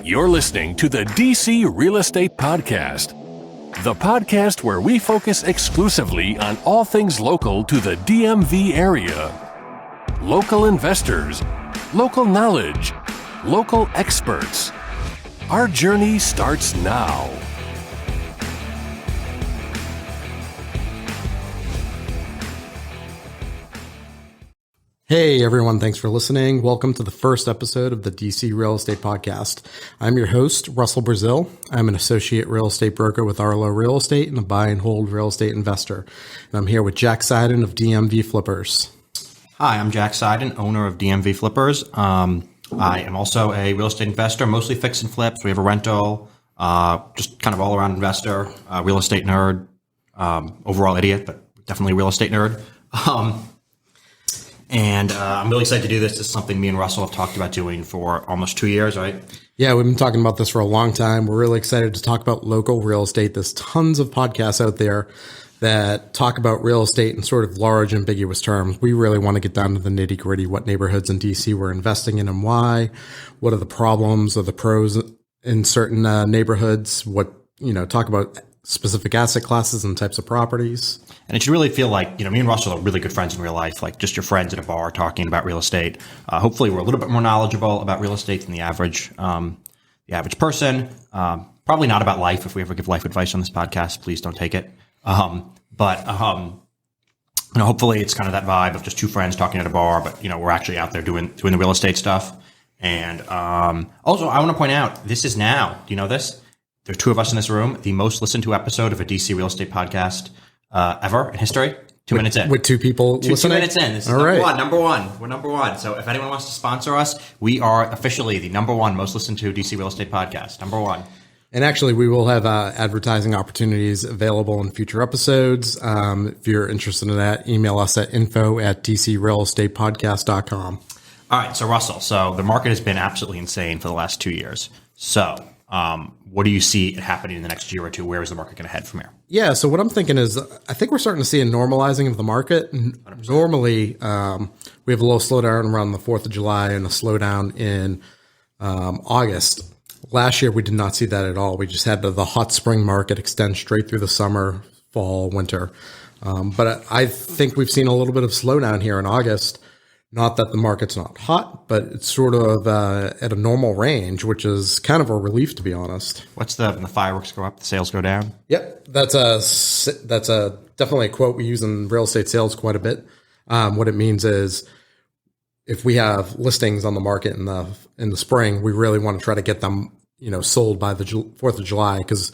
You're listening to the DC Real Estate Podcast, the podcast where we focus exclusively on all things local to the DMV area. Local investors, local knowledge, local experts. Our journey starts now. Hey everyone, thanks for listening. Welcome to the first episode of the DC Real Estate Podcast. I'm your host, Russell Brazil. I'm an associate real estate broker with RLAH Real Estate and a buy and hold real estate investor. And I'm here with Jack Seiden of DMV Flippers. Hi, I'm Jack Seiden, owner of DMV Flippers. I am also a real estate investor, mostly fix and flips. We have a rental, just kind of all around investor, real estate nerd, overall idiot, but definitely real estate nerd. And I'm really excited to do this. This is something me and Russell have talked about doing for almost 2 years, right? Yeah, we've been talking about this for a long time. We're really excited to talk about local real estate. There's tons of podcasts out there that talk about real estate in sort of large, ambiguous terms. We really want to get down to the nitty gritty, what neighborhoods in DC we're investing in and why, what are the problems or the pros in certain neighborhoods, talk about specific asset classes and types of properties. And it should really feel like, me and Russell are really good friends in real life, like just your friends at a bar talking about real estate. Hopefully we're a little bit more knowledgeable about real estate than the average person. Probably not about life. If we ever give life advice on this podcast, please don't take it. But hopefully it's kind of that vibe of just two friends talking at a bar, but we're actually out there doing the real estate stuff. And also I want to point out, this is now, do you know this? There's two of us in this room, the most listened to episode of a DC real estate podcast ever in history. 2 minutes in. With two people listening? 2 minutes in. This is number one. We're number one. So if anyone wants to sponsor us, we are officially the number one most listened to DC real estate podcast. Number one. And actually, we will have advertising opportunities available in future episodes. If you're interested in that, email us at info@dcrealestatepodcast.com. All right. So Russell, the market has been absolutely insane for the last 2 years. So what do you see happening in the next year or two? Where is the market going to head from here? Yeah, so what I'm thinking is I think we're starting to see a normalizing of the market. 100%. Normally, we have a little slowdown around the 4th of July and a slowdown in August. Last year, we did not see that at all. We just had the hot spring market extend straight through the summer, fall, winter. But I think we've seen a little bit of slowdown here in August. Not that the market's not hot, but it's sort of at a normal range, which is kind of a relief, to be honest. What's when the fireworks go up, the sales go down? Yep, that's definitely a quote we use in real estate sales quite a bit. What it means is if we have listings on the market in the spring, we really want to try to get them sold by the 4th of July, because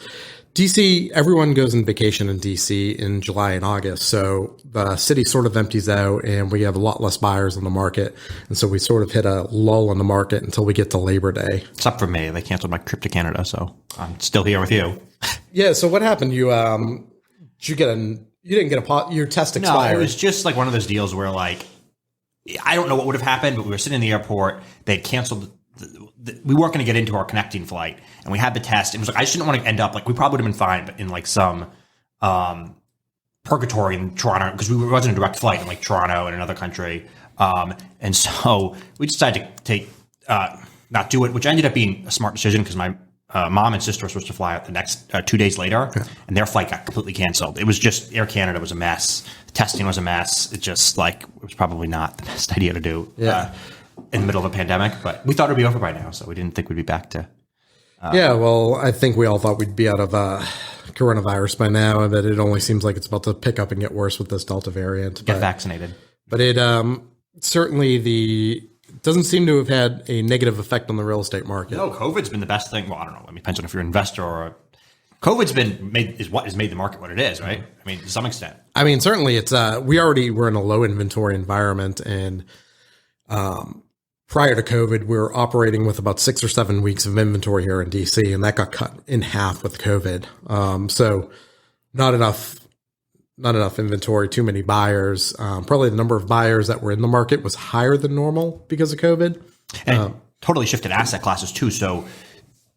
DC, everyone goes on vacation in DC in July and August. So the city sort of empties out and we have a lot less buyers on the market. And so we sort of hit a lull in the market until we get to Labor Day. Except for me. They canceled my trip to Canada. So I'm still here with you. Yeah. So what happened? You didn't get your test expired. No, it was just like one of those deals where I don't know what would have happened, but we were sitting in the airport. They canceled we weren't going to get into our connecting flight, and we had the test. It was I just didn't want to end up we probably would have been fine, but in some purgatory in Toronto, because we wasn't a direct flight in Toronto in another country. And so we decided to not do it, which ended up being a smart decision because my mom and sister were supposed to fly out the next 2 days later, and their flight got completely canceled. It was just Air Canada was a mess. The testing was a mess. It just it was probably not the best idea to do. Yeah. In the middle of a pandemic, but we thought it would be over by now, so we didn't think we'd be back to. I think we all thought we'd be out of coronavirus by now, but it only seems like it's about to pick up and get worse with this Delta variant. Get vaccinated. But it certainly doesn't seem to have had a negative effect on the real estate market. No, COVID's been the best thing. Well, I don't know. Depends on if you're an investor or. COVID's is what has made the market what it is, right? I mean, to some extent. I mean, certainly it's we're in a low inventory environment, and prior to COVID, we were operating with about 6 or 7 weeks of inventory here in DC, and that got cut in half with COVID. So not enough inventory, too many buyers. Probably the number of buyers that were in the market was higher than normal because of COVID. And totally shifted asset classes too. So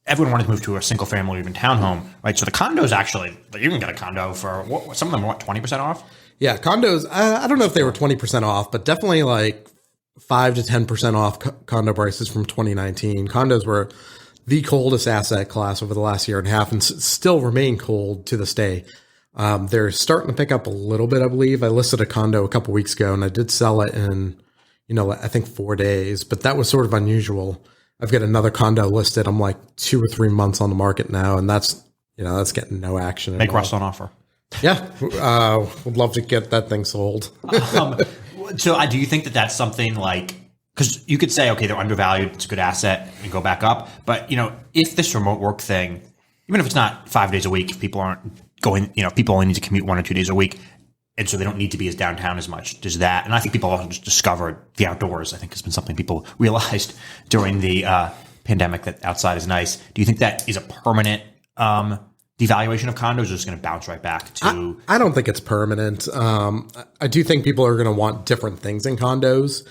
everyone wanted to move to a single family or even townhome, right? So the condos actually, you can get a condo for some of them are 20% off? Yeah, condos, I don't know if they were 20% off, but definitely 5 to 10% off condo prices from 2019. Condos were the coldest asset class over the last year and a half, and still remain cold to this day. They're starting to pick up a little bit, I believe. I listed a condo a couple weeks ago, and I did sell it in, I think 4 days, but that was sort of unusual. I've got another condo listed. I'm like 2 or 3 months on the market now, and that's getting no action. Make Russ an offer. Yeah, would love to get that thing sold. So do you think that that's something like, because you could say, okay, they're undervalued, it's a good asset, and go back up. But, if this remote work thing, even if it's not 5 days a week, if people aren't going, people only need to commute 1 or 2 days a week, and so they don't need to be as downtown as much, does that, and I think people also just discovered the outdoors. I think it's been something people realized during the pandemic, that outside is nice. Do you think that is a permanent devaluation of condos, or just going to bounce right back to? I don't think it's permanent. I do think people are going to want different things in condos.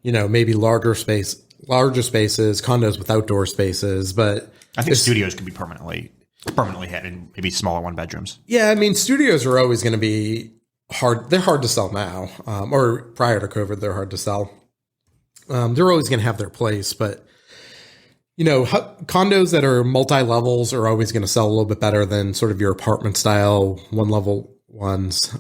Maybe larger spaces, condos with outdoor spaces, but I think studios could be permanently hit, and maybe smaller 1-bedrooms. Yeah, I mean, studios are always going to be hard. They're hard to sell now, or prior to COVID, they're hard to sell. They're always going to have their place, but condos that are multi-levels are always going to sell a little bit better than sort of your apartment style 1-level ones.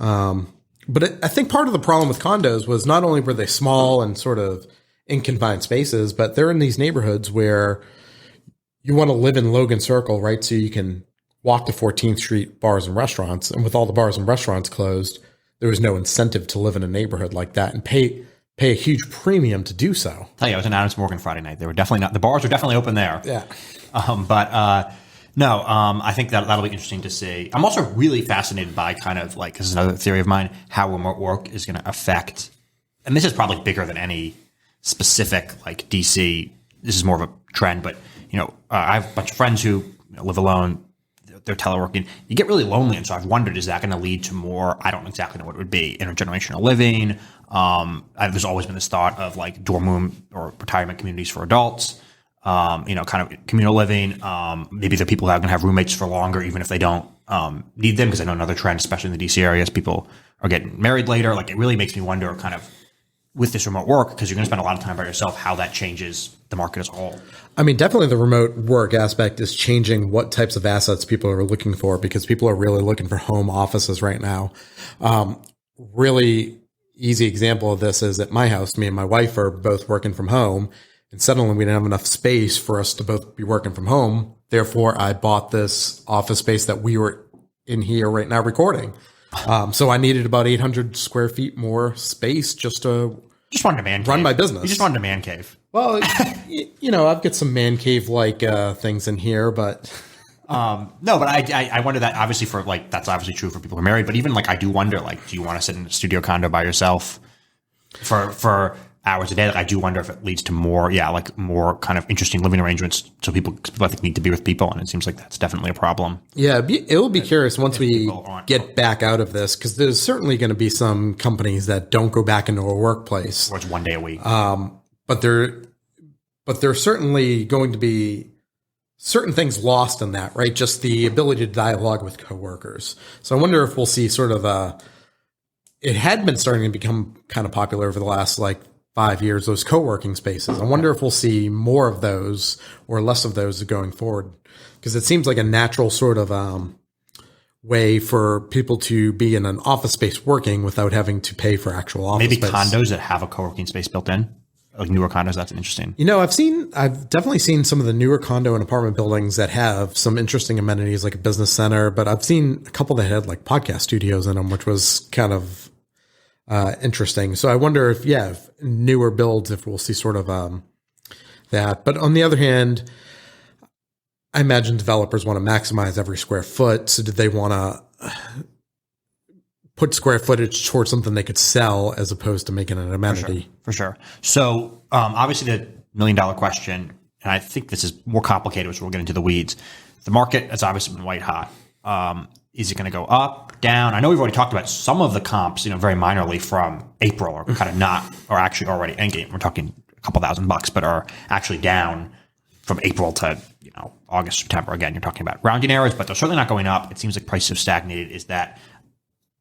But I think part of the problem with condos was not only were they small and sort of in confined spaces, but they're in these neighborhoods where you want to live in Logan Circle, right? So you can walk to 14th Street bars and restaurants. And with all the bars and restaurants closed, there was no incentive to live in a neighborhood like that and pay a huge premium to do so. Oh, yeah, it was in Adams Morgan Friday night. They were definitely not. The bars were definitely open there. Yeah. I think that'll be interesting to see. I'm also really fascinated by kind of like, this is another theory of mine, how remote work is going to affect, and this is probably bigger than any specific like DC. This is more of a trend, but I have a bunch of friends who live alone. They're teleworking. You get really lonely, and so I've wondered, is that going to lead to more? I don't exactly know what it would be. Intergenerational living. There's always been this thought of like dorm room or retirement communities for adults. Kind of communal living. Maybe the people that are going to have roommates for longer, even if they don't need them. Because I know another trend, especially in the DC area, is people are getting married later. Like, it really makes me wonder, kind of, with this remote work, because you're going to spend a lot of time by yourself, how that changes the market as a whole. I mean, definitely the remote work aspect is changing what types of assets people are looking for, because people are really looking for home offices right now. Really easy example of this is at my house, me and my wife are both working from home, and suddenly we didn't have enough space for us to both be working from home. Therefore, I bought this office space that we were in here right now recording. So I needed about 800 square feet more space just wanted a man cave. Run my business. You just wanted a man cave. Well, I've got some man cave like things in here, but no, but I wonder that obviously that's obviously true for people who are married, but even like, I do wonder, like, do you want to sit in a studio condo by yourself for hours a day? Like, I do wonder if it leads to more kind of interesting living arrangements. So people I think need to be with people, and it seems like that's definitely a problem. Yeah, it'll be curious once we get back out of this, because there's certainly going to be some companies that don't go back into a workplace, or it's 1 day a week. But there's certainly going to be certain things lost in that, right? Just the ability to dialogue with coworkers. So I wonder if we'll see sort of it had been starting to become kind of popular over the last 5 years, those co-working spaces. I wonder if we'll see more of those or less of those going forward, because it seems like a natural sort of way for people to be in an office space working without having to pay for actual office Maybe space. Condos that have a co-working space built in, like newer condos. That's interesting. I've definitely seen some of the newer condo and apartment buildings that have some interesting amenities, like a business center, but I've seen a couple that had podcast studios in them, which was kind of interesting. So I wonder if newer builds, if we'll see sort of that. But on the other hand, I imagine developers want to maximize every square foot. So did they want to put square footage towards something they could sell as opposed to making an amenity? For sure. So obviously the $1 million question, and I think this is more complicated, which we'll get into the weeds. The market has obviously been white hot. Is it going to go up, down? I know we've already talked about some of the comps, very minorly from April, or kind of not, or actually already endgame. We're talking a couple $1,000, but are actually down from April to August, September. Again, you're talking about rounding errors, but they're certainly not going up. It seems like prices have stagnated. Is that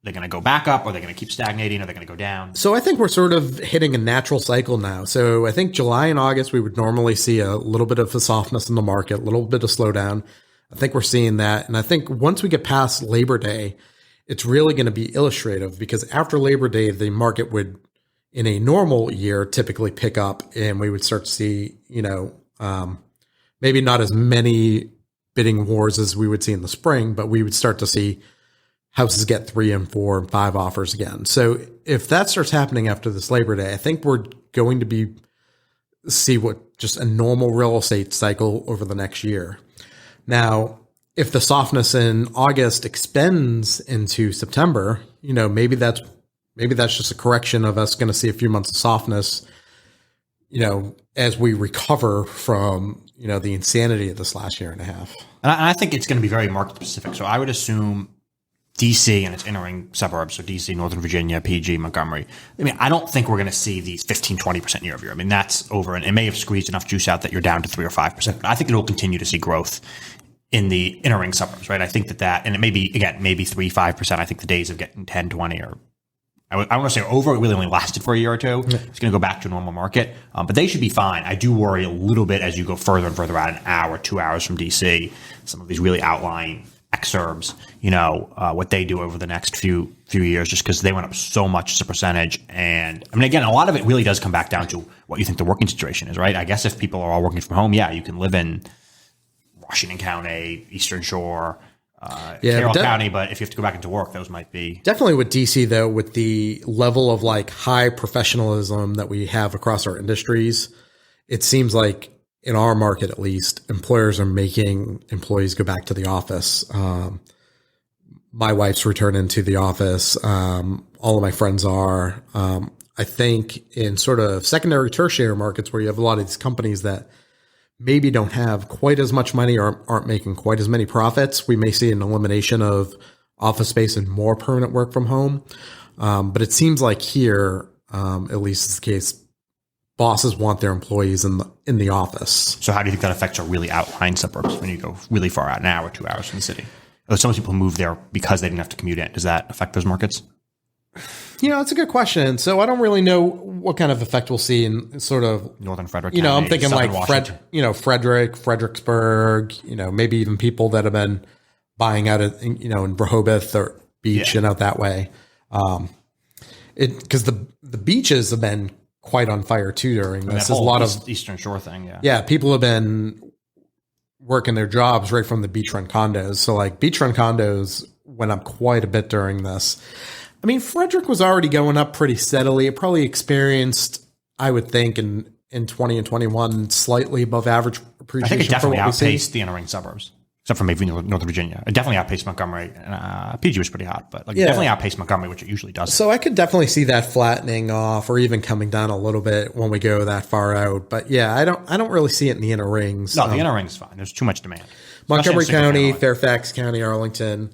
They're going to go back up, or they're going to keep stagnating, or they're going to go down? So I think we're sort of hitting a natural cycle now. So I think July and August, we would normally see a little bit of a softness in the market, a little bit of slowdown. I think we're seeing that. And I think once we get past Labor Day, it's really going to be illustrative, because after Labor Day, the market would, in a normal year, typically pick up, and we would start to see, maybe not as many bidding wars as we would see in the spring, but we would start to see houses get 3 and 4 and 5 offers again. So if that starts happening after this Labor Day, I think we're going to see what just a normal real estate cycle over the next year. Now, if the softness in August extends into September, maybe that's just a correction of us going to see a few months of softness, as we recover from, the insanity of this last year and a half. And I think it's going to be very market specific. So I would assume DC and its entering suburbs, so DC, Northern Virginia, PG, Montgomery. I don't think we're going to see these 15, 20% year over year. That's over, and it may have squeezed enough juice out that you're down to 3 or 5%. But I think it will continue to see growth in the entering suburbs, right? I think that, and it may be, again, maybe 3, 5%. I think the days of getting 10, 20, or I want to say over, it really only lasted for a year or two. Yeah. It's going to go back to a normal market, but they should be fine. I do worry a little bit as you go further and further out, an hour, 2 hours from DC, some of these really outlying exurbs, what they do over the next few years, just because they went up so much as a percentage. And again, a lot of it really does come back down to what you think the working situation is, right? I guess if people are all working from home, yeah, you can live in Washington County, Eastern Shore, Carroll County, but if you have to go back into work, those might be. Definitely with DC, though, with the level of high professionalism that we have across our industries, it seems like, in our market, at least, employers are making employees go back to the office. My wife's returning to the office. All of my friends are. I think in sort of secondary, tertiary markets where you have a lot of these companies that maybe don't have quite as much money or aren't making quite as many profits, we may see an elimination of office space and more permanent work from home. But it seems like here, at least is the case, bosses want their employees in the office. So how do you think that affects our really outlying suburbs when you go really far out, an hour, 2 hours from the city? Some people move there because they didn't have to commute in. Does that affect those markets? It's a good question. So I don't really know what kind of effect we'll see in sort of Northern Frederick County, I'm thinking Fredericksburg, maybe even people that have been buying out in Rehoboth or Beach and out that way. Because the beaches have been quite on fire too during this. There's a lot of Eastern Shore thing. Yeah. People have been working their jobs right from the beachfront condos. So beachfront condos went up quite a bit during this. Frederick was already going up pretty steadily. It probably experienced, I would think, in 20 and 21, slightly above average appreciation. I think it definitely outpaced the entering suburbs, except for maybe Northern Virginia. It definitely outpaced Montgomery. PG was pretty hot, but definitely outpaced Montgomery, which it usually does. So I could definitely see that flattening off, or even coming down a little bit when we go that far out. But yeah, I don't really see it in the inner rings. No, the inner rings fine. There's too much demand. Montgomery County, Fairfax County, Arlington.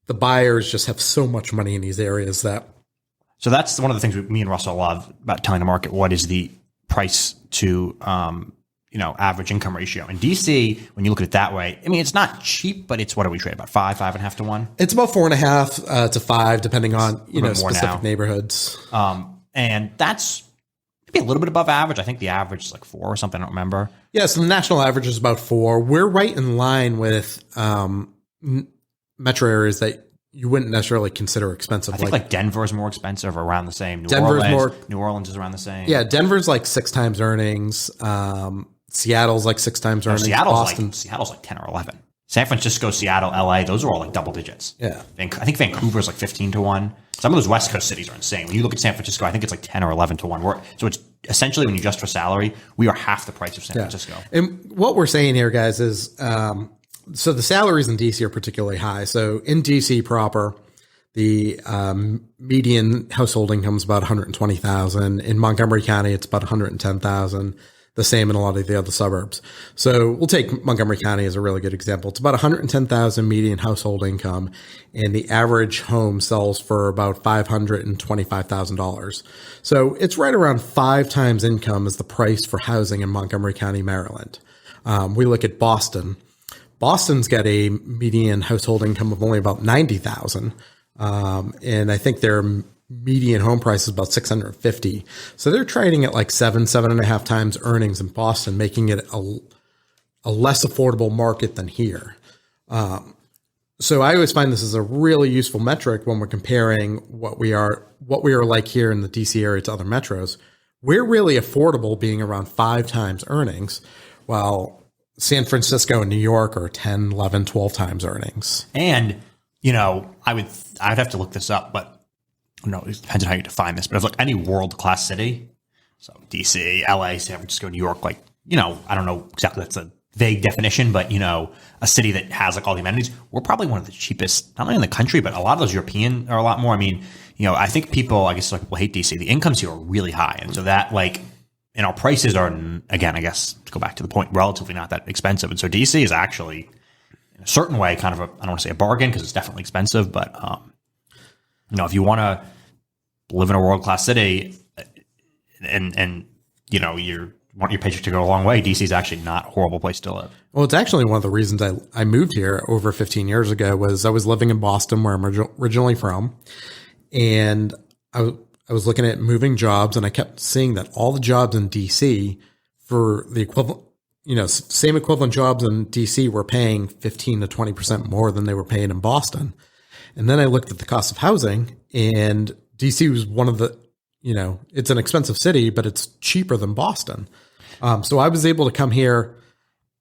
The buyers just have so much money in these areas that. So that's one of the things me and Russell love about telling the market what is the price to average income ratio. In DC, when you look at it that way, it's not cheap, but it's, what do we trade, about 5.5 to 1? It's about 4.5 to 5, depending on specific neighborhoods. And that's maybe a little bit above average. I think the average is 4 or something. I don't remember. Yeah, so the national average is about 4. We're right in line with metro areas that you wouldn't necessarily consider expensive. I think Denver is more expensive, or around the same. New Orleans is around the same. Yeah, Denver's 6 times earnings. Seattle's 6 times earnings. Seattle's 10 or 11. San Francisco, Seattle, LA, those are all double digits. Yeah. I think Vancouver's 15 to 1. Some of those West Coast cities are insane. When you look at San Francisco, I think it's 10 or 11 to 1. So it's essentially, when you adjust for salary, we are half the price of San Francisco. And what we're saying here, guys, is so the salaries in DC are particularly high. So in DC proper, the median household income is about $120,000. In Montgomery County, it's about $110,000. The same in a lot of the other suburbs. So we'll take Montgomery County as a really good example. It's about $110,000 median household income, and the average home sells for about $525,000. So it's right around 5 times income as the price for housing in Montgomery County, Maryland. We look at Boston. Boston's got a median household income of only about $90,000. And I think their median home price is about 650. So they're trading at like 7.5 times earnings in Boston, making it a less affordable market than here. So I always find this is a really useful metric when we're comparing what we are like here in the DC area to other metros. We're really affordable being around 5 times earnings, while San Francisco and New York are 10, 11, 12 times earnings. And, I'd have to look this up, but it depends on how you define this. But if like any world-class city, so DC, LA, San Francisco, New York, I don't know exactly, that's a vague definition, but a city that has like all the amenities, we're probably one of the cheapest, not only in the country, but a lot of those European are a lot more. I mean, I think people hate DC. The incomes here are really high. And so that and our prices are, again, I guess to go back to the point, relatively not that expensive. And so DC is actually in a certain way kind of I don't want to say a bargain because it's definitely expensive, but if you want to live in a world-class city and you want your paycheck to go a long way, DC is actually not a horrible place to live. Well, it's actually one of the reasons I moved here over 15 years ago was I was living in Boston, where I'm originally from, and I was looking at moving jobs, and I kept seeing that all the jobs in DC for the equivalent, same equivalent jobs in DC were paying 15 to 20% more than they were paying in Boston. And then I looked at the cost of housing, and DC was one of the, it's an expensive city, but it's cheaper than Boston. So I was able to come here,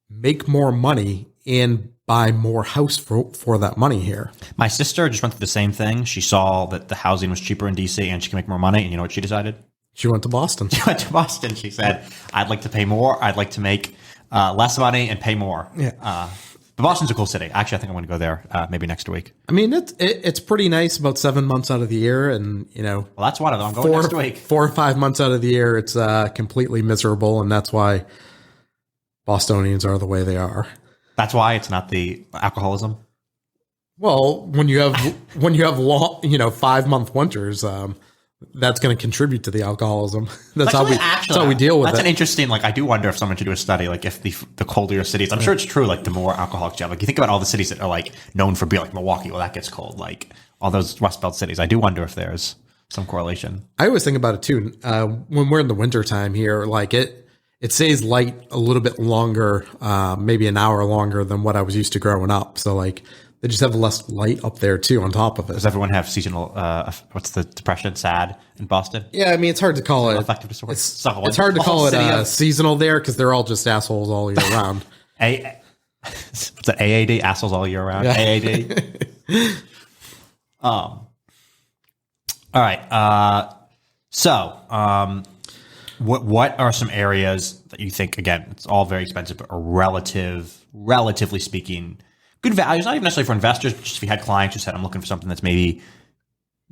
make more money, and buy more house for that money here. My sister just went through the same thing. She saw that the housing was cheaper in DC and she can make more money. And you know what she decided? She went to Boston. She went to Boston. She said, I'd like to pay more. I'd like to make less money and pay more. Yeah. But Boston's a cool city. Actually, I think I'm going to go there maybe next week. I mean, it's pretty nice about 7 months out of the year. And, well, that's one of them. I'm going next week. 4 or 5 months out of the year, it's completely miserable. And that's why Bostonians are the way they are. That's why it's not the alcoholism. Well, when you have long, 5-month winters, that's going to contribute to the alcoholism. That's how we deal with it. That's an interesting. I do wonder if someone should do a study, if the colder your cities. I'm sure it's true. The more alcoholics you have, you think about all the cities that are known for beer, like Milwaukee. Well, that gets cold. All those Rust Belt cities. I do wonder if there's some correlation. I always think about it too. When we're in the winter time here, it stays light a little bit longer, maybe an hour longer than what I was used to growing up. So they just have less light up there too on top of it. Does everyone have seasonal, what's the depression, SAD in Boston? Yeah, I mean, it's hard to call it. Affective disorder. It's hard to call it seasonal there because they're all just assholes all year round. What's that, AAD? Assholes all year round? Yeah. AAD? All right. What are some areas that you think, again, it's all very expensive, but are relatively speaking, good values, not even necessarily for investors, but just if you had clients who said, I'm looking for something that's maybe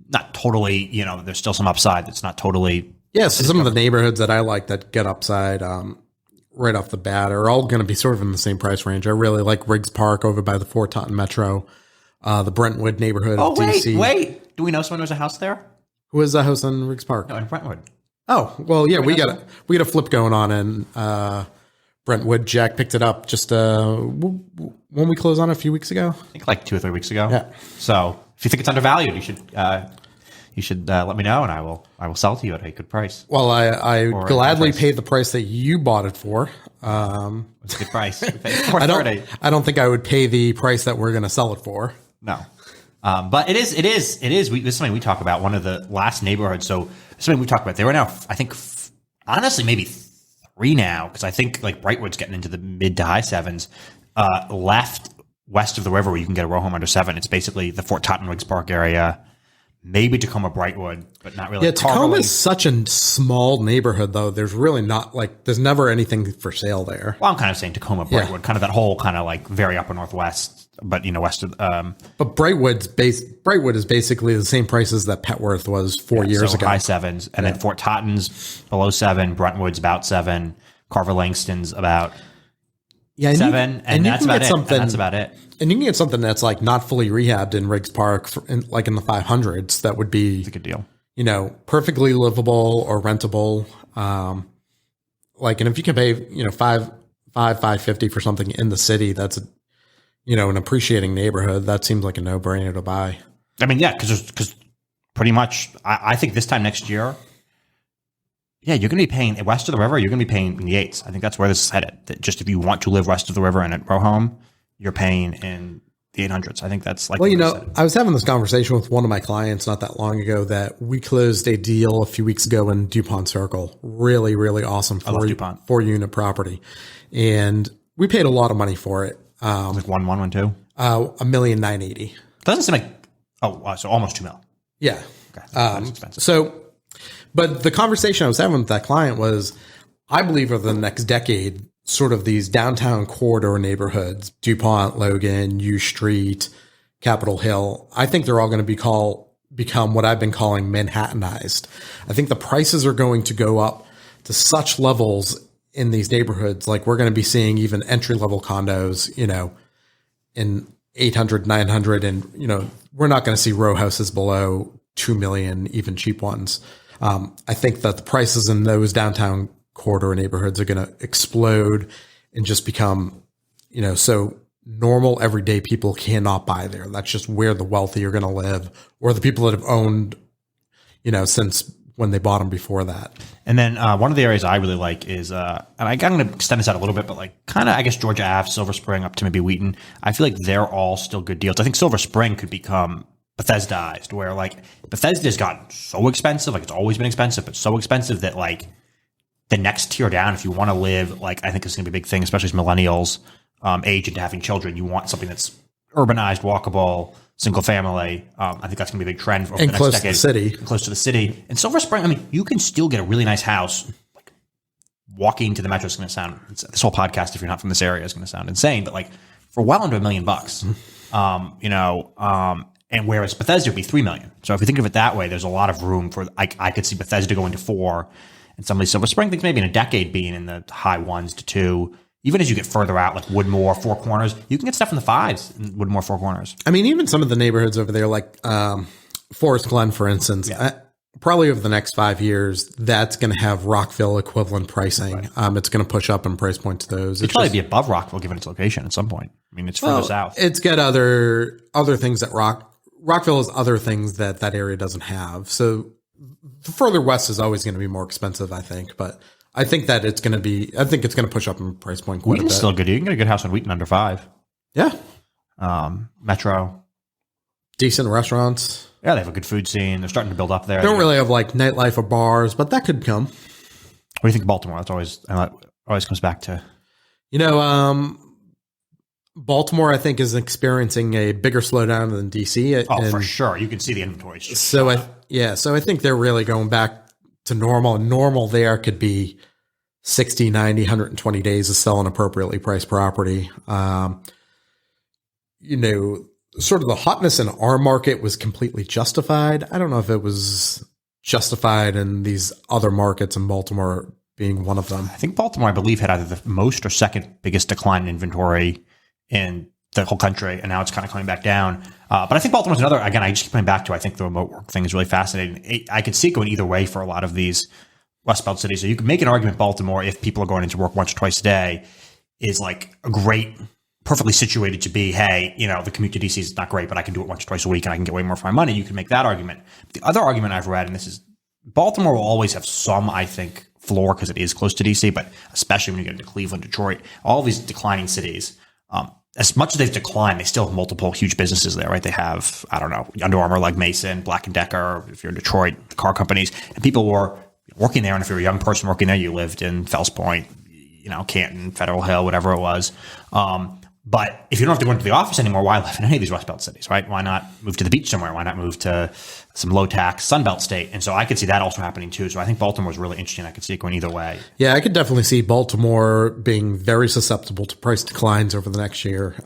not totally, there's still some upside that's not totally. Yeah, so some of the neighborhoods that I like that get upside right off the bat are all going to be sort of in the same price range. I really like Riggs Park over by the Fort Taunton Metro, the Brentwood neighborhood of DC. Wait. Do we know someone who has a house there? Who has a house in Riggs Park? No, in Brentwood. Oh, well, yeah, we got a flip going on in Brentwood. Jack picked it up just when we closed on it a few weeks ago. I think 2 or 3 weeks ago. Yeah. So if you think it's undervalued, you should let me know, and I will sell it to you at a good price. Well, I gladly paid the price that you bought it for. What's a good price? I don't think I would pay the price that we're going to sell it for. No. But it is. This is something we talk about. One of the last neighborhoods. So something we talk about. They were now, I think, honestly, maybe 3 now, because I think Brightwood's getting into the mid to high 7s. Left west of the river, where you can get a row home under 7. It's basically the Fort Taunton Riggs Park area, maybe Tacoma Brightwood, but not really. Yeah, Tacoma is such a small neighborhood, though. There's really not there's never anything for sale there. Well, I'm kind of saying Tacoma Brightwood, kind of that whole kind of very upper northwest, but west of. But Brightwood is basically the same prices that Petworth was 4 years ago. High 7s, and then Fort Totten's below 7, Brentwood's about 7, Carver Langston's about 7, and that's about it. And that's about it. And you can get something that's not fully rehabbed in Riggs Park, in the 500s. That would be it's a good deal. Perfectly livable or rentable. And if you can pay $550 for something in the city, that's an appreciating neighborhood. That seems like a no brainer to buy. I mean, yeah, because pretty much, I think this time next year, yeah, you're going to be paying west of the river. You're going to be paying in the eights. I think that's where this is headed. That just if you want to live west of the river and at row home, you're paying in the 800s. I think that's like. Well, I was having this conversation with one of my clients not that long ago that we closed a deal a few weeks ago in DuPont Circle. Really, really awesome 4-unit property, and we paid a lot of money for it. Like 1.2. $1,980,000. Doesn't seem like so almost $2 million. Yeah. Okay, that's expensive. So, but the conversation I was having with that client was, I believe over the next decade, sort of these downtown corridor neighborhoods, DuPont, Logan, U Street, Capitol Hill, I think they're all going to become what I've been calling Manhattanized. I think the prices are going to go up to such levels in these neighborhoods. Like we're going to be seeing even entry level condos, in 800, 900. And, we're not going to see row houses below 2 million, even cheap ones. I think that the prices in those downtown corridor neighborhoods are going to explode and just become, so normal everyday people cannot buy there. That's just where the wealthy are going to live, or the people that have owned, since when they bought them before that. And then one of the areas I really like is, and I'm going to extend this out a little bit, but like kind of, I guess, Georgia Ave, Silver Spring up to maybe Wheaton. I feel like they're all still good deals. I think Silver Spring could become Bethesdaized, where like Bethesda's gotten so expensive, like it's always been expensive, but so expensive that like the next tier down, if you want to live, like I think it's going to be a big thing, especially as millennials age into having children, you want something that's urbanized, walkable, single family. I think that's going to be a big trend for the next close decade. To the city. Close to the city. And Silver Spring, I mean, you can still get a really nice house. Like walking to the metro is going to sound, this whole podcast, if you're not from this area, is going to sound insane, but like for well under $1 million bucks, and whereas Bethesda would be $3 million. So if you think of it that way, there's a lot of room for, I could see Bethesda going to 4 and some of these Silver Spring things maybe in a decade being in the high 1s to 2. Even as you get further out, like Woodmore, Four Corners, you can get stuff in the 5s in Woodmore, Four Corners. I mean, even some of the neighborhoods over there, like Forest Glen, for instance, probably over the next 5 years, that's going to have Rockville equivalent pricing. Right. It's going to push up in price point to those. It'd probably be above Rockville given its location at some point. I mean, it's further south. It's got other things that Rockville has other things that area doesn't have. So the further west is always going to be more expensive, I think, but I think that it's going to push up in price point quite a bit. Wheaton's still good. You can get a good house in Wheaton under 5. Yeah. Metro. Decent restaurants. Yeah, they have a good food scene. They're starting to build up there. They don't really have like nightlife or bars, but that could come. What do you think of Baltimore? That's always comes back to. Baltimore, I think, is experiencing a bigger slowdown than DC. For sure. You can see the inventory. So I think they're really going back to normal. And normal there could be 60, 90, 120 days of selling appropriately priced property. Sort of the hotness in our market was completely justified. I don't know if it was justified in these other markets, and Baltimore being one of them. I think Baltimore, I believe, had either the most or second biggest decline in inventory in the whole country, and now it's kind of coming back down. But I think Baltimore's another, again, I just keep coming back to, I think the remote work thing is really fascinating. I could see it going either way for a lot of these West Belt cities. So you could make an argument Baltimore, if people are going into work once or twice a day, is like a great, perfectly situated to be, hey, the commute to DC is not great, but I can do it once or twice a week and I can get way more for my money. You can make that argument. But the other argument I've read, and this is, Baltimore will always have some, I think, floor because it is close to DC, but especially when you get into Cleveland, Detroit, all these declining cities, as much as they've declined, they still have multiple huge businesses there, right? They have, I don't know, Under Armour, like Mason, Black & Decker, if you're in Detroit, car companies, and people were working there. And if you're a young person working there, you lived in Fells Point, Canton, Federal Hill, whatever it was. But if you don't have to go into the office anymore, why live in any of these West Belt cities, right? Why not move to the beach somewhere? Why not move to some low tax Sun Belt state? And so I could see that also happening too. So I think Baltimore is really interesting. I could see it going either way. Yeah, I could definitely see Baltimore being very susceptible to price declines over the next year.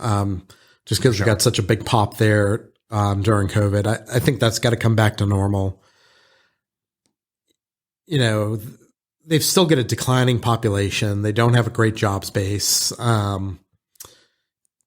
Just because we got such a big pop there during COVID. I think that's got to come back to normal. They've still got a declining population. They don't have a great jobs base.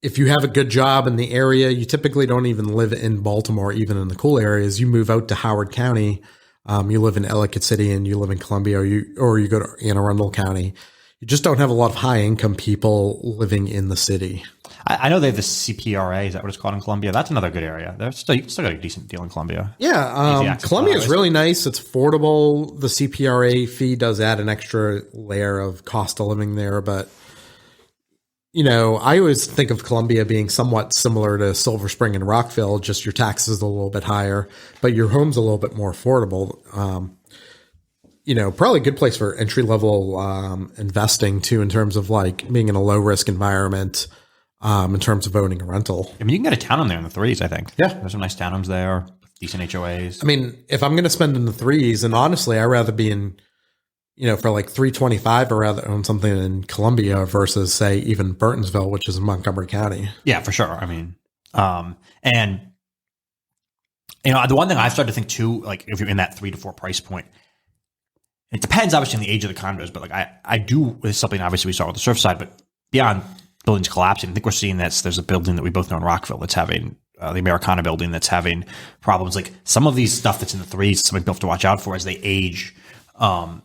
If you have a good job in the area, you typically don't even live in Baltimore, even in the cool areas. You move out to Howard County. You live in Ellicott City and you live in Columbia, or you go to Anne Arundel County. You just don't have a lot of high income people living in the city. I know they have the CPRA. Is that what it's called in Columbia? That's another good area. You can still get a decent deal in Columbia. Yeah, Columbia is really nice. It's affordable. The CPRA fee does add an extra layer of cost of living there, but I always think of Columbia being somewhat similar to Silver Spring and Rockville. Just your taxes a little bit higher, but your home's a little bit more affordable. Probably a good place for entry level investing too, in terms of like being in a low risk environment. In terms of owning a rental. I mean, you can get a townhome there in the threes, I think. Yeah. There's some nice townhomes there, decent HOAs. I mean, if I'm going to spend in the threes, and honestly, I'd rather be in, for like $325, I'd rather own something in Columbia versus, say, even Burtonsville, which is in Montgomery County. Yeah, for sure. I mean, and, the one thing I've started to think too, like if you're in that 3 to 4 price point, it depends obviously on the age of the condos, but like I do, it's something obviously we saw with the Surfside, but beyond buildings collapsing. I think we're seeing this. There's a building that we both know in Rockville that's having the Americana building that's having problems. Like some of these stuff that's in the threes, something people have to watch out for as they age. And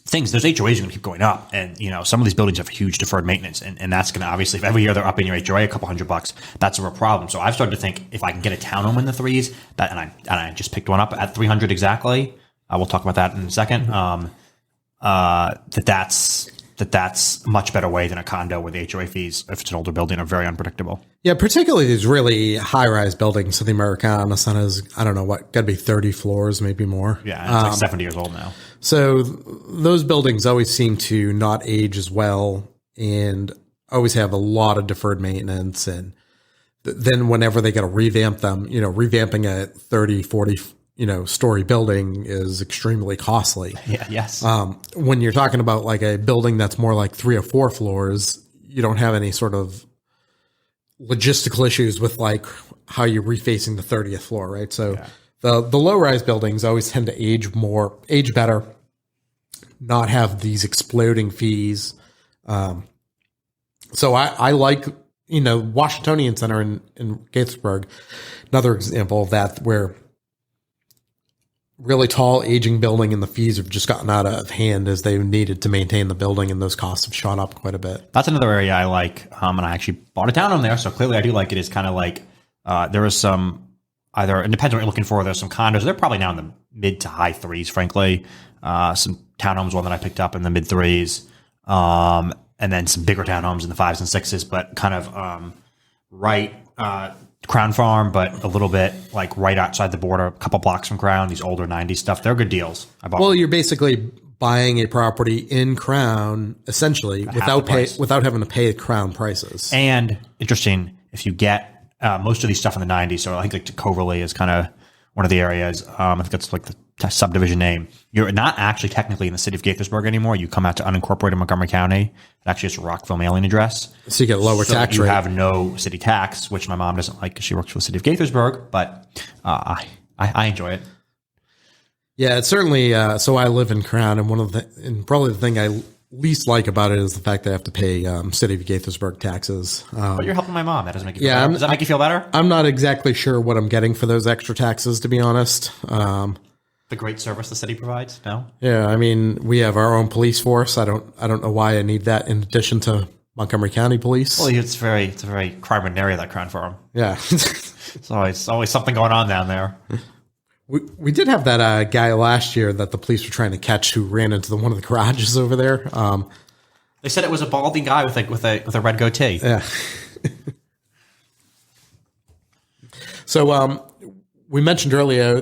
things, those HOAs are going to keep going up, and some of these buildings have huge deferred maintenance, and that's going to obviously, if every year they're upping your HOA a couple $100, that's a real problem. So I've started to think if I can get a townhome in the threes, and I just picked one up at 300 exactly. We'll talk about that in a second. That's a much better way than a condo where the HOA fees, if it's an older building, are very unpredictable. Yeah, particularly these really high-rise buildings. So the Americana Center is, I don't know, got to be 30 floors, maybe more. Yeah, it's like 70 years old now. So those buildings always seem to not age as well and always have a lot of deferred maintenance. And then whenever they got to revamp them, revamping a 30, 40 story building is extremely costly. Yeah. Yes. When you're talking about like a building that's more like 3 or 4 floors, you don't have any sort of logistical issues with like how you're refacing the 30th floor, right? So the low rise buildings always tend to age better, not have these exploding fees. So I like, Washingtonian Center in Gaithersburg, another example of that, where really tall aging building and the fees have just gotten out of hand as they needed to maintain the building, and those costs have shot up quite a bit. That's another area I like, and I actually bought a townhome there, so clearly I do like it. It's kind of like there is some, either it depends on what you're looking for. There's some condos, they're probably now in the mid to high threes, frankly. Some townhomes, one that I picked up in the mid threes, and then some bigger townhomes in the 5s and 6s, but kind of Crown Farm, but a little bit like right outside the border, a couple blocks from Crown, these older 90s stuff. They're good deals. You're basically buying a property in Crown, essentially, without having to pay Crown prices. And interesting, if you get most of these stuff in the 90s, so I think like Coverly is kind of one of the areas, I think that's like the subdivision name. You're not actually technically in the city of Gaithersburg anymore. You come out to unincorporated Montgomery County. It actually is a Rockville mailing address. So you get a lower tax rate. You have no city tax, which my mom doesn't like because she works for the city of Gaithersburg, but I enjoy it. Yeah, it's certainly, so I live in Crown, and probably the thing I least like about it is the fact that I have to pay city of Gaithersburg taxes. But you're helping my mom. That doesn't make you feel better. Does that make you feel better? I'm not exactly sure what I'm getting for those extra taxes, to be honest. The great service the city provides? No? Yeah, I mean, we have our own police force. I don't know why I need that in addition to Montgomery County Police. Well, it's a very crime-ridden area, that Crown Farm. Yeah. It's always something going on down there. We did have that guy last year that the police were trying to catch who ran into one of the garages over there. They said it was a balding guy with a red goatee. Yeah. So we mentioned earlier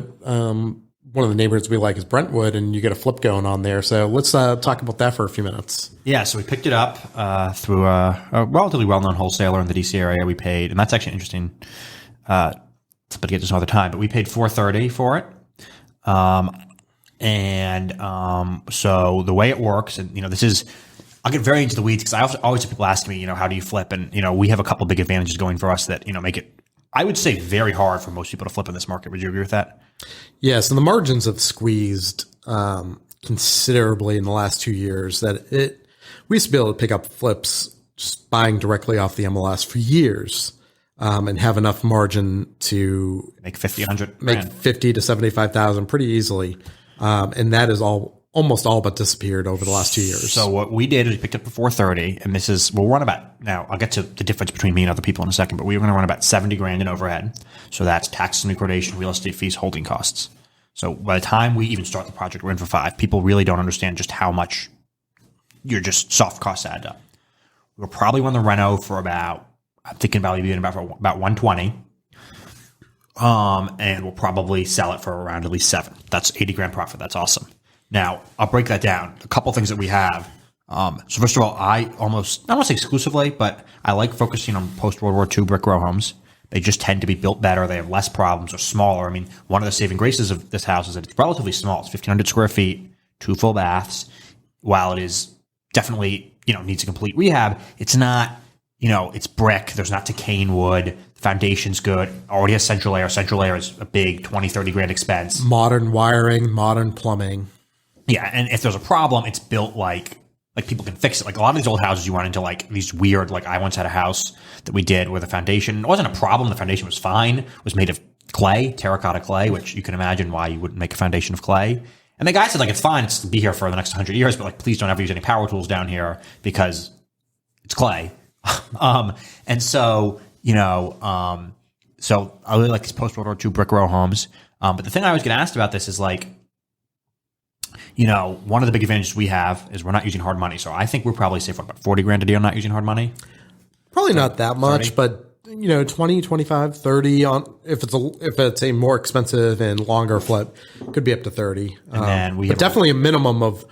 one of the neighborhoods we like is Brentwood, and you get a flip going on there. So let's talk about that for a few minutes. Yeah, so we picked it up through a relatively well-known wholesaler in the DC area. We paid, and that's actually interesting. But to get this another time, but we paid $430 for it. So the way it works, and this is, I'll get very into the weeds because I always have people asking me, how do you flip? And we have a couple big advantages going for us that make it, I would say, very hard for most people to flip in this market. Would you agree with that? Yeah. So the margins have squeezed considerably in the last 2 years. We used to be able to pick up flips just buying directly off the MLS for years. And have enough margin to make 50 to 75,000 pretty easily. And that is all almost all but disappeared over the last 2 years. So what we did is we picked up the 430, and we'll run about, now I'll get to the difference between me and other people in a second, but we were going to run about 70 grand in overhead. So that's taxes and recordation, real estate fees, holding costs. So by the time we even start the project, we're in for 5. People really don't understand just how much your just soft costs add up. We'll probably run the reno for about, I'm thinking about being about 120. And we'll probably sell it for around at least 7. That's 80 grand profit. That's awesome. Now, I'll break that down. A couple things that we have. So first of all, I don't want to say exclusively, but I like focusing on post-World War II brick row homes. They just tend to be built better. They have less problems or smaller. I mean, one of the saving graces of this house is that it's relatively small. It's 1,500 square feet, 2 full baths. While it is definitely, needs a complete rehab, it's not, it's brick. There's not decaying wood. The foundation's good. Already has central air. Central air is a big 20, 30 grand expense. Modern wiring, modern plumbing. Yeah, and if there's a problem, it's built like people can fix it. Like a lot of these old houses, you run into like these weird, like I once had a house that we did where the foundation, it wasn't a problem. The foundation was fine. It was made of clay, terracotta clay, which you can imagine why you wouldn't make a foundation of clay. And the guy said, like, it's fine. It's to be here for the next 100 years, but like, please don't ever use any power tools down here because it's clay. And so, so I really like these post-World War II brick row homes. But the thing I was getting asked about this is like, one of the big advantages we have is we're not using hard money. So I think we're probably safe about 40 grand a deal not using hard money. Probably not that much, 30? But 20, 25, 30 on if it's a more expensive and longer flip, could be up to 30. And then we but definitely a minimum of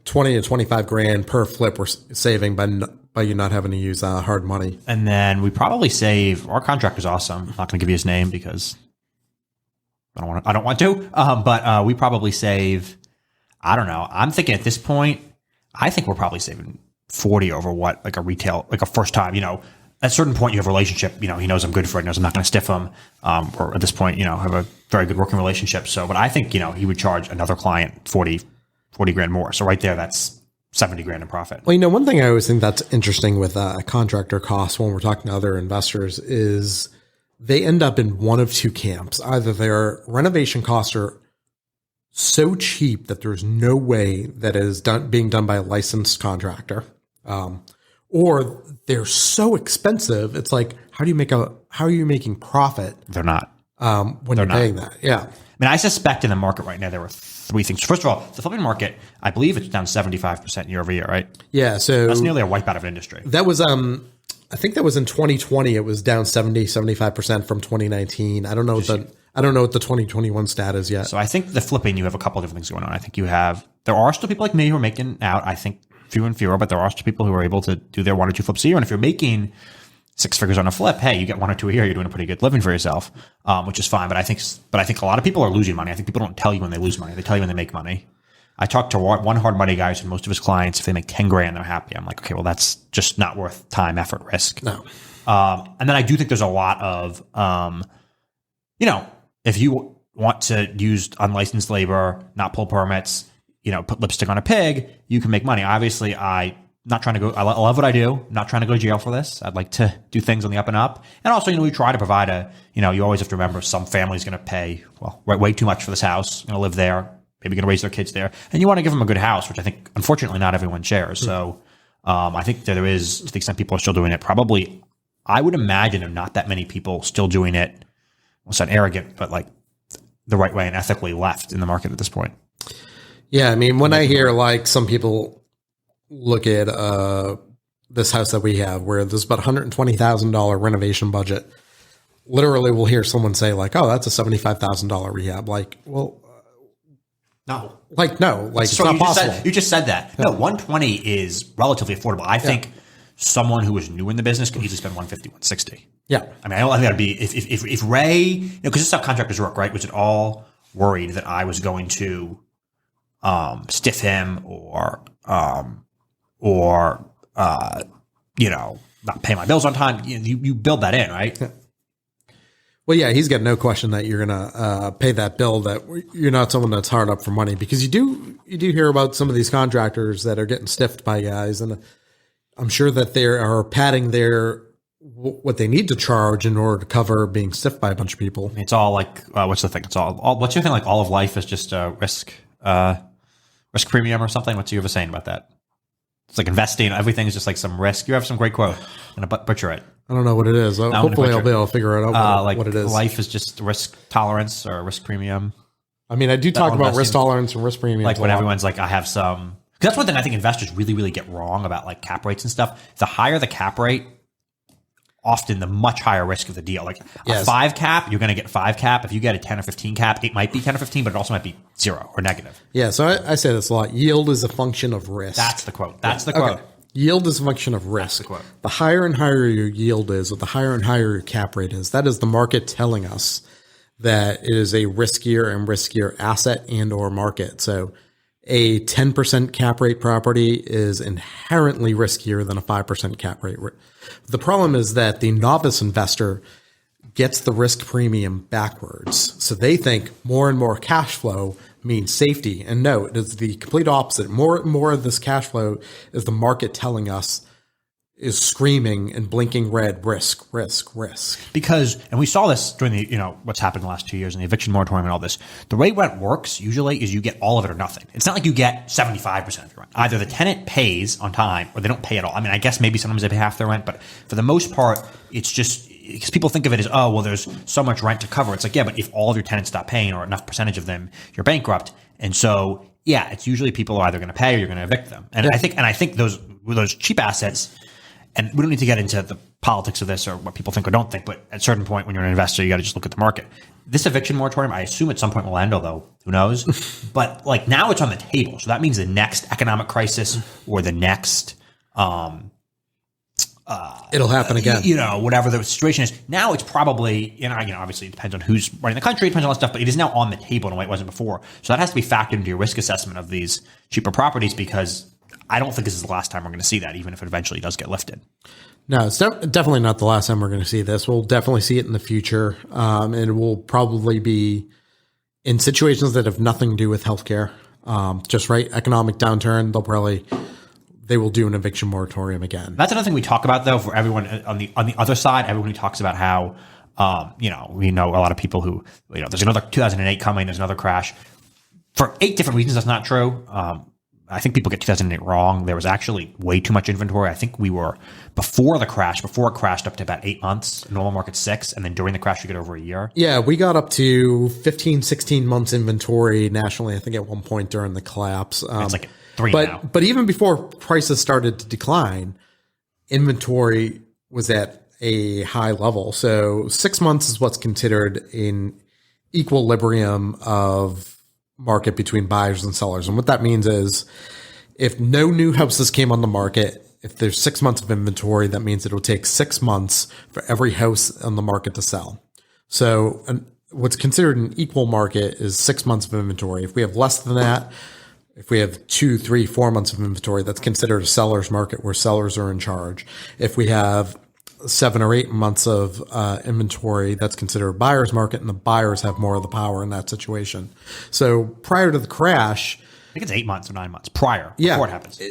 20 to 25 grand per flip we're saving by you not having to use hard money. And then we probably save, our contractor's awesome. I'm not going to give you his name because I don't want to. But we probably save, I don't know. I'm thinking at this point, I think we're probably saving 40 over what like a retail, like a first time, at a certain point you have a relationship, he knows I'm good for it. He knows I'm not going to stiff him. Or at this point, have a very good working relationship. So, but I think, he would charge another client 40 grand more. So right there, that's 70 grand in profit. Well, one thing I always think that's interesting with contractor costs when we're talking to other investors is they end up in one of two camps. Either their renovation costs are so cheap that there's no way that it is being done by a licensed contractor, or they're so expensive. It's like, how are you making profit? They're not. When you're paying that. Yeah. I mean, I suspect in the market right now, there were 3 things. First of all, the flipping market, I believe it's down 75% year over year, right? Yeah. So that's nearly a wipeout of industry. That was, I think that was in 2020. It was down 75% from 2019. I don't know what the 2021 stat is yet. So I think the flipping, you have a couple of different things going on. I think there are still people like me who are making out, I think fewer and fewer, but there are still people who are able to do their 1 or 2 flips a year. And if you're making 6 figures on a flip, hey, you get 1 or 2 a year, you're doing a pretty good living for yourself, which is fine. But I think a lot of people are losing money. I think people don't tell you when they lose money. They tell you when they make money. I talked to one hard money guy who said most of his clients, if they make 10 grand, they're happy. I'm like, okay, well, that's just not worth time, effort, risk. No. And then I do think there's a lot of, if you want to use unlicensed labor, not pull permits, put lipstick on a pig, you can make money. Obviously, I love what I do. I'm not trying to go to jail for this. I'd like to do things on the up and up. And also, we try to provide you always have to remember some family's going to pay, way too much for this house, going to live there, maybe going to raise their kids there. And you want to give them a good house, which I think, unfortunately, not everyone shares. So I think that there is, to the extent people are still doing it, probably, I would imagine there are not that many people still doing it. Well, it's not arrogant, but like the right way and ethically left in the market at this point. Yeah. I mean, when I hear like some people look at this house that we have where there's about $120,000 renovation budget, literally we'll hear someone say like, oh, that's a $75,000 rehab. Like, well, no, it's not possible. You just said that. No, 120 is relatively affordable. I think someone who is new in the business could easily spend 150, 160. Yeah. I mean, I don't think that'd be, if Ray, because this is how contractors work, right? Was it all worried that I was going to stiff him or not pay my bills on time? You build that in, right? Yeah. Well, yeah, he's got no question that you're going to pay that bill, that you're not someone that's hard up for money, because you do hear about some of these contractors that are getting stiffed by guys, and I'm sure that they are padding what they need to charge in order to cover being stiffed by a bunch of people. It's all like, what's the thing? It's all what's your thing? Like all of life is just risk risk premium or something. What's you ever saying about that? It's like investing. Everything is just like some risk. You have some great quote. I'm going to butcher it. I don't know what it is. Hopefully I'll be able to figure it out what it is. Life is just risk tolerance or risk premium. I mean, I do talk about risk tolerance and risk premium. Like when everyone's like, I have some... Because that's one thing I think investors really, really get wrong about like cap rates and stuff. The higher the cap rate, often the much higher risk of the deal. Like a 5 cap, you're going to get 5 cap. If you get a 10 or 15 cap, it might be 10 or 15, but it also might be 0 or negative. Yeah, so I say this a lot. Yield is a function of risk. That's the quote. That's the quote. Okay. Yield is a function of risk. That's the quote. The higher and higher your yield is, or the higher and higher your cap rate is, that is the market telling us that it is a riskier and riskier asset and or market. So a 10% cap rate property is inherently riskier than a 5% cap rate. The problem is that the novice investor gets the risk premium backwards. So they think more and more cash flow means safety. And no, it is the complete opposite. More and more of this cash flow is the market telling us is screaming and blinking red, risk, risk, risk. Because, and we saw this during the, what's happened in the last 2 years and the eviction moratorium and all this. The way rent works usually is you get all of it or nothing. It's not like you get 75% of your rent. Either the tenant pays on time or they don't pay at all. I mean, I guess maybe sometimes they pay half their rent, but for the most part, it's just, because people think of it as, oh, well, there's so much rent to cover. It's like, yeah, but if all of your tenants stop paying or enough percentage of them, you're bankrupt. And so, yeah, it's usually people are either going to pay or you're going to evict them. And I think those cheap assets, and we don't need to get into the politics of this or what people think or don't think, but at a certain point when you're an investor, you got to just look at the market. This eviction moratorium, I assume at some point will end, although who knows? But like now it's on the table. So that means the next economic crisis or the next, it'll happen again. Whatever the situation is. Now it's probably, obviously it depends on who's running the country, it depends on all that stuff, but it is now on the table in a way it wasn't before. So that has to be factored into your risk assessment of these cheaper properties, because I don't think this is the last time we're going to see that, even if it eventually does get lifted. No, it's definitely not the last time we're going to see this. We'll definitely see it in the future. And it will probably be in situations that have nothing to do with healthcare. Just right, economic downturn, they will do an eviction moratorium again. That's another thing we talk about, though, for everyone on the other side. Everyone who talks about how, we know a lot of people who, there's another 2008 coming, there's another crash. For 8 different reasons, that's not true. I think people get 2008 wrong. There was actually way too much inventory. I think we were before it crashed up to about 8 months, normal market 6. And then during the crash, you get over a year. Yeah, we got up to 15, 16 months inventory nationally, I think at one point during the collapse. It's like 3 now. But even before prices started to decline, inventory was at a high level. So 6 months is what's considered an equilibrium of market between buyers and sellers. And what that means is if no new houses came on the market, if there's 6 months of inventory, that means it will take 6 months for every house on the market to sell. So what's considered an equal market is 6 months of inventory. If we have less than that, if we have 2, 3, 4 months of inventory, that's considered a seller's market where sellers are in charge. If we have 7 or 8 months of inventory, that's considered a buyer's market, and the buyers have more of the power in that situation. So prior to the crash, I think it's 8 months or 9 months before it happens.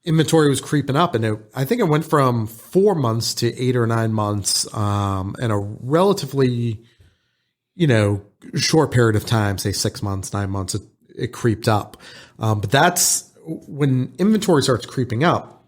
Inventory was creeping up, and I think it went from 4 months to 8 or 9 months in a relatively, short period of time, say 6 months, 9 months, it creeped up. But that's when inventory starts creeping up.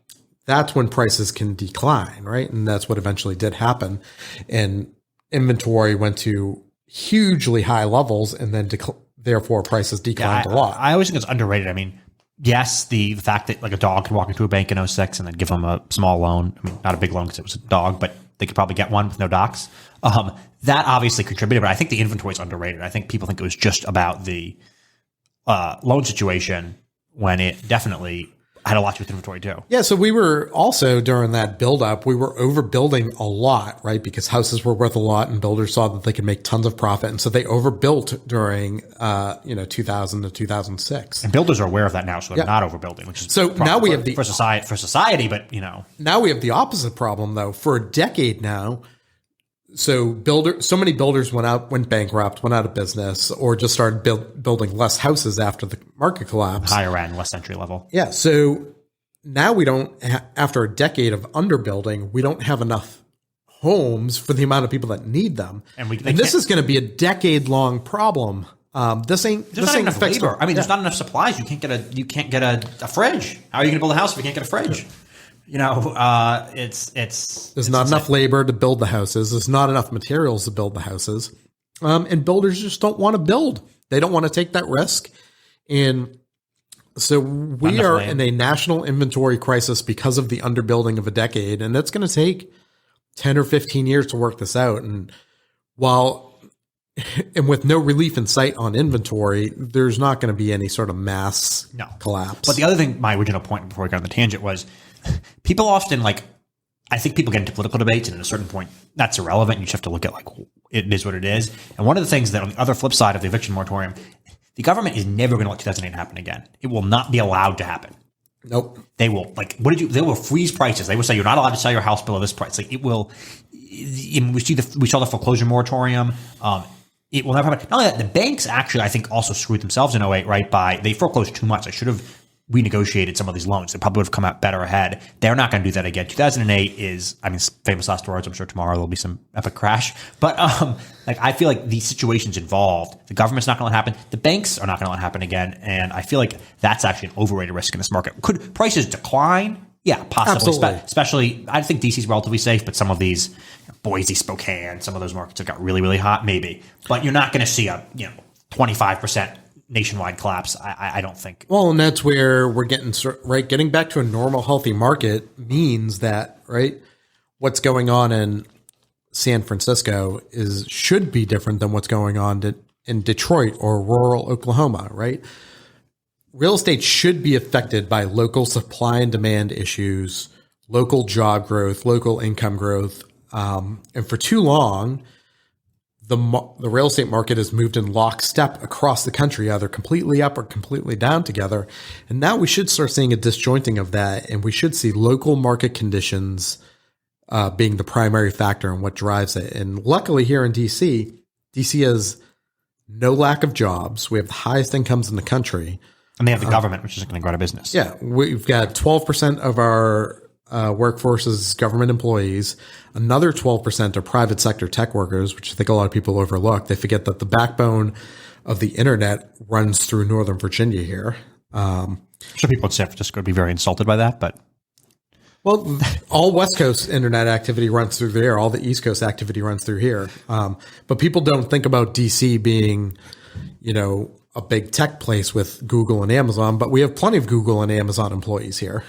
That's when prices can decline, right? And that's what eventually did happen. And inventory went to hugely high levels, and then therefore prices declined a lot. I always think it's underrated. I mean, yes, the fact that like a dog could walk into a bank in 2006 and then give them a small loan. I mean, not a big loan because it was a dog, but they could probably get one with no docs. That obviously contributed, but I think the inventory is underrated. I think people think it was just about the loan situation when it definitely had a lot to do with inventory too. Yeah, so we were also during that buildup, we were overbuilding a lot, right? Because houses were worth a lot, and builders saw that they could make tons of profit, and so they overbuilt during 2000 to 2006. And builders are aware of that now, so they're not overbuilding. Which is so now we have for society, but now we have the opposite problem though. For a decade now, so many builders went bankrupt, went out of business, or just started building less houses after the market collapse. Higher end, less entry level. Yeah. So now we don't, after a decade of underbuilding, we don't have enough homes for the amount of people that need them. And this is going to be a decade long problem This ain't enough fixed. labor. I mean, there's not enough supplies. You can't get a fridge. How are you going to build a house if you can't get a fridge? You know, there's not enough labor to build the houses. There's not enough materials to build the houses. And builders just don't want to build. They don't want to take that risk. And so we are in a national inventory crisis because of the underbuilding of a decade. And it's going to take 10 or 15 years to work this out. And with no relief in sight on inventory, there's not going to be any sort of mass collapse. But the other thing, my original point before we got on the tangent was people often I think people get into political debates, and at a certain point, that's irrelevant. You just have to look at it is what it is. And one of the things that on the other flip side of the eviction moratorium, the government is never going to let 2008 happen again. It will not be allowed to happen. Nope. They will they will freeze prices. They will say you're not allowed to sell your house below this price. It will. We saw the foreclosure moratorium. It will never happen. Not only that, the banks actually, I think, also screwed themselves in 2008, right? They foreclosed too much. They should have renegotiated some of these loans. They probably would have come out better ahead. They're not going to do that again. 2008 is, famous last words. I'm sure tomorrow there'll be some epic crash. But I feel like these situations involved, the government's not going to let it happen. The banks are not going to let it happen again. And I feel like that's actually an overrated risk in this market. Could prices decline? Yeah, possibly. Absolutely. Especially, I think DC's relatively safe, but some of these, Boise, Spokane, some of those markets have got really, really hot, maybe. But you're not going to see a 25% nationwide collapse, I don't think. Well, and that's where we're getting back to a normal, healthy market means that, right, what's going on in San Francisco should be different than what's going on in Detroit or rural Oklahoma, right? Real estate should be affected by local supply and demand issues, local job growth, local income growth. And for too long, the real estate market has moved in lockstep across the country, either completely up or completely down together. And now we should start seeing a disjointing of that. And we should see local market conditions being the primary factor in what drives it. And luckily here in DC has no lack of jobs. We have the highest incomes in the country. And they have the government, which isn't going to go out of business. Yeah. We've got 12% of our workforce is government employees. Another 12% are private sector tech workers, which I think a lot of people overlook. They forget that the backbone of the internet runs through Northern Virginia here. I'm sure people in San Francisco would be very insulted by that, but. Well, all West Coast internet activity runs through there. All the East Coast activity runs through here. But people don't think about DC being, a big tech place with Google and Amazon, but we have plenty of Google and Amazon employees here.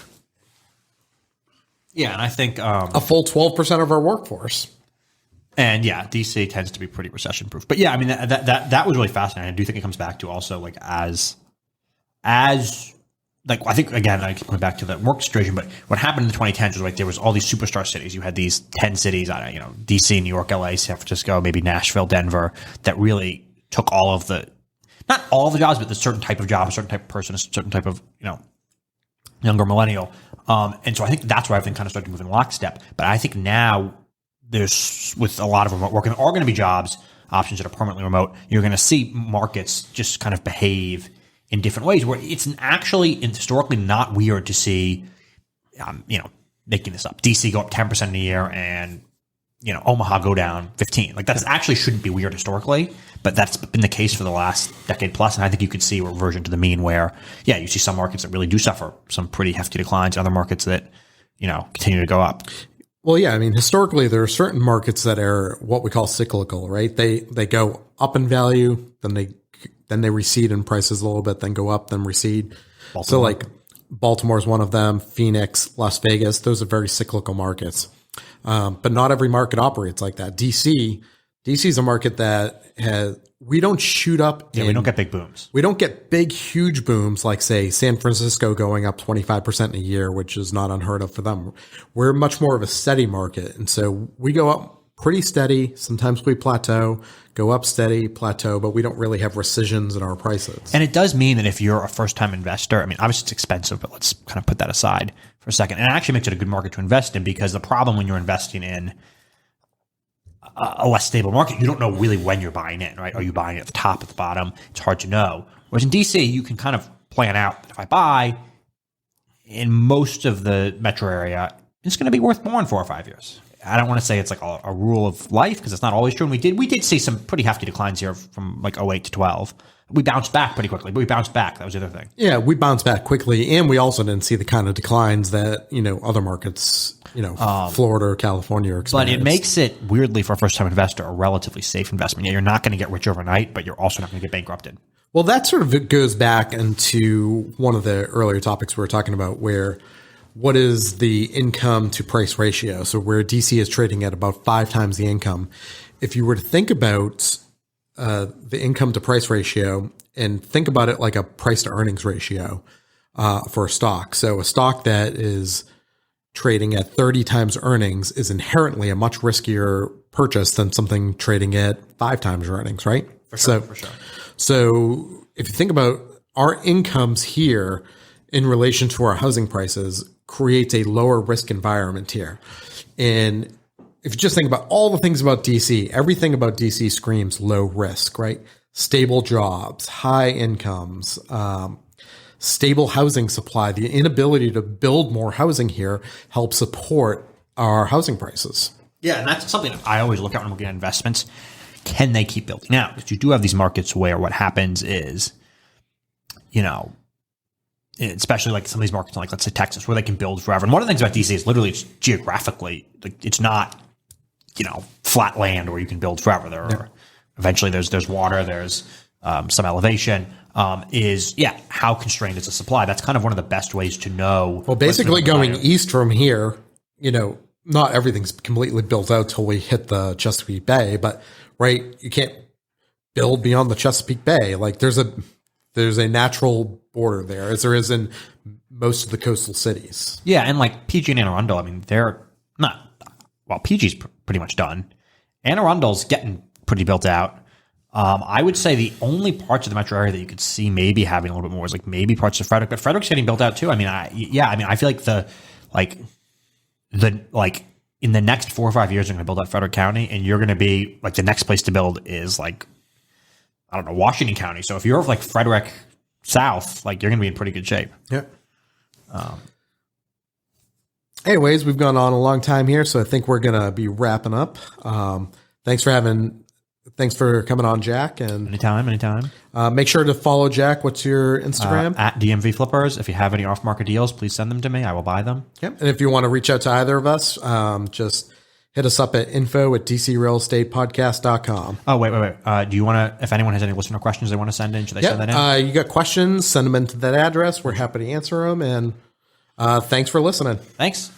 Yeah, and I think a full 12% of our workforce. And yeah, DC tends to be pretty recession proof. But yeah, that was really fascinating. I do think it comes back to also as I think again, I keep going back to the work situation, but what happened in the 2010s was there was all these superstar cities. You had these 10 cities, DC, New York, LA, San Francisco, maybe Nashville, Denver, that really took all of not all of the jobs, but the certain type of job, a certain type of person, a certain type of, younger millennial. And so I think that's where everything kind of started to move in lockstep. But I think now there's, with a lot of remote work, and there are going to be options that are permanently remote. You're going to see markets just kind of behave in different ways where it's actually historically not weird to see, making this up, DC go up 10% in a year and, Omaha go down 15. That's actually shouldn't be weird historically, but that's been the case for the last decade plus. And I think you could see a reversion to the mean where, you see some markets that really do suffer some pretty hefty declines, other markets that, continue to go up. Well, yeah, historically there are certain markets that are what we call cyclical, right? They go up in value, then they recede in prices a little bit, then go up, then recede. Baltimore. So Baltimore is one of them, Phoenix, Las Vegas, those are very cyclical markets. But not every market operates like that. DC is a market that we don't shoot up. We don't get big booms. We don't get big, huge booms like, say, San Francisco going up 25% in a year, which is not unheard of for them. We're much more of a steady market. And so we go up pretty steady. Sometimes we plateau, go up steady, plateau, but we don't really have rescissions in our prices. And it does mean that if you're a first-time investor, obviously it's expensive, but let's kind of put that aside for a second. And it actually makes it a good market to invest in, because the problem when you're investing in a less stable market, you don't know really when you're buying in, right? Are you buying at the top, at the bottom? It's hard to know. Whereas in DC, you can kind of plan out that if I buy in most of the metro area, it's going to be worth more in 4 or 5 years. I don't want to say it's a rule of life, because it's not always true. And we did see some pretty hefty declines here from 08 to 12. We bounced back pretty quickly, but we bounced back. That was the other thing. Yeah, we bounced back quickly, and we also didn't see the kind of declines that, other markets, Florida or California are experiencing. But it makes it, weirdly, for a first-time investor, a relatively safe investment. Yeah, you're not going to get rich overnight, but you're also not going to get bankrupted. Well, that sort of goes back into one of the earlier topics we were talking about, where what is the income to price ratio? So where DC is trading at about 5 times the income. If you were to think about the income to price ratio and think about it like a price to earnings ratio for a stock. So a stock that is trading at 30 times earnings is inherently a much riskier purchase than something trading at 5 times earnings, right? For sure. So if you think about our incomes here in relation to our housing prices creates a lower risk environment here. And if you just think about all the things about DC, everything about DC screams low risk, right? Stable jobs, high incomes, stable housing supply. The inability to build more housing here helps support our housing prices. Yeah, and that's something that I always look at when I'm looking at investments. Can they keep building out? Because you do have these markets where what happens is, especially like some of these markets, like let's say Texas, where they can build forever. And one of the things about DC is literally it's geographically, like it's not, flat land where you can build forever. Eventually there's water, there's some elevation. How constrained is the supply? That's kind of one of the best ways to know. Well, basically going east from here, not everything's completely built out till we hit the Chesapeake Bay, but right, you can't build beyond the Chesapeake Bay. Like there's a natural border there, as there is in most of the coastal cities. Yeah, and like PG and Anne Arundel, I mean, they're not. Well, PG's pretty much done. Anne Arundel's getting pretty built out. I would say the only parts of the metro area that you could see maybe having a little bit more is like maybe parts of Frederick, but Frederick's getting built out too. I mean, I feel like in the next 4 or 5 years, they're going to build out Frederick County, and you're going to be like the next place to build is like, I don't know, Washington County. So if you're like Frederick South, like you're going to be in pretty good shape. Yeah. Anyways, we've gone on a long time here, so I think we're going to be wrapping up. Thanks for coming on, Jack. And anytime. Make sure to follow Jack. What's your Instagram? At DMV Flippers. If you have any off-market deals, please send them to me. I will buy them. Yep. And if you want to reach out to either of us, just hit us up at info@dcrealestatepodcast.com. Oh, wait. Do you want to, if anyone has any listener questions they want to send in, should they send that in? You got questions, send them into that address. We're happy to answer them. And thanks for listening. Thanks.